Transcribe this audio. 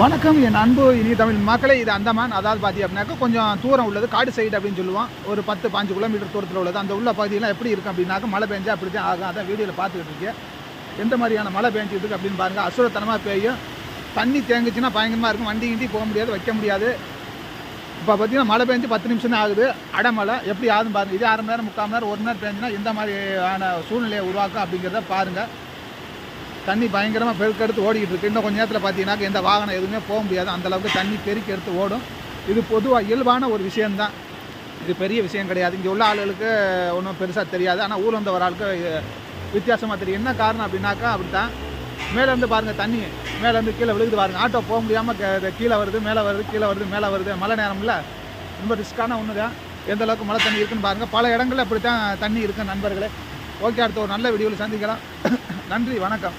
வணக்கம் என் அன்பு இனிய தமிழ் மக்களே. இது அந்தமான். அதாவது பார்த்தி அப்படின்னாக்கா கொஞ்சம் தூரம் உள்ளது, காடு சைடு அப்படின்னு சொல்லுவோம். ஒரு 10-15 கிலோமீட்டர் தூரத்தில் உள்ளது. அந்த உள்ள பகுதியெல்லாம் எப்படி இருக்கும் அப்படின்னாக்கா மழை பெஞ்சா அப்படி தான் ஆகும். அதான் வீடியோவில் பார்த்துக்கிட்டு இருக்கேன். எந்த மாதிரியான மழை பெஞ்சிட்டு இருக்கு அப்படின்னு பாருங்கள். அசுரத்தனமாக பெய்யும். தண்ணி தேங்குச்சுன்னா பயங்கரமாக இருக்கும். வண்டி கிண்டி போக முடியாது, வைக்க முடியாது. இப்போ பார்த்தீங்கன்னா மழை பெஞ்சு 10 நிமிஷம் தான் ஆகுது. அடைமழை எப்படி ஆகுதுன்னு பாருங்கள். இதே 1/2 மணி நேரம் 3/4 மணி நேரம் 1 மணி நேரம் பெஞ்சுன்னா எந்த மாதிரியான சூழ்நிலையை உருவாக்கும் அப்படிங்கிறத பாருங்கள். தண்ணி பயங்கரமாக பெருக்கெடுத்து ஓடிக்கிட்டு இருக்குது. இன்னும் கொஞ்சம் நேரத்தில் பார்த்தீங்கன்னாக்க எந்த வாகனம் எதுவுமே போக முடியாது. அந்தளவுக்கு தண்ணி பெருக்கி எடுத்து ஓடும். இது பொதுவாக இயல்பான ஒரு விஷயந்தான். இது பெரிய விஷயம் கிடையாது. இங்கே உள்ள ஆளுகளுக்கு ஒன்றும் பெருசாக தெரியாது. ஆனால் ஊரில் வந்து வர ஆளுக்கு வித்தியாசமாக தெரியும். என்ன காரணம் அப்படின்னாக்கா அப்படி தான். மேலேருந்து பாருங்கள், தண்ணி மேலேருந்து கீழே விழுகுது பாருங்கள். ஆட்டோ போக முடியாமல் கீழே வருது, மேலே வருது, கீழே வருது, மேலே வருது. மழை நேரம்ல ரொம்ப ரிஸ்க்கான ஒன்று தான். எந்த அளவுக்கு மழை தண்ணி இருக்குன்னு பாருங்கள். பல இடங்களில் அப்படி தான் தண்ணி இருக்குது நண்பர்களே. ஓகே, அடுத்த ஒரு நல்ல வீடியோவில் சந்திக்கலாம். நன்றி, வணக்கம்.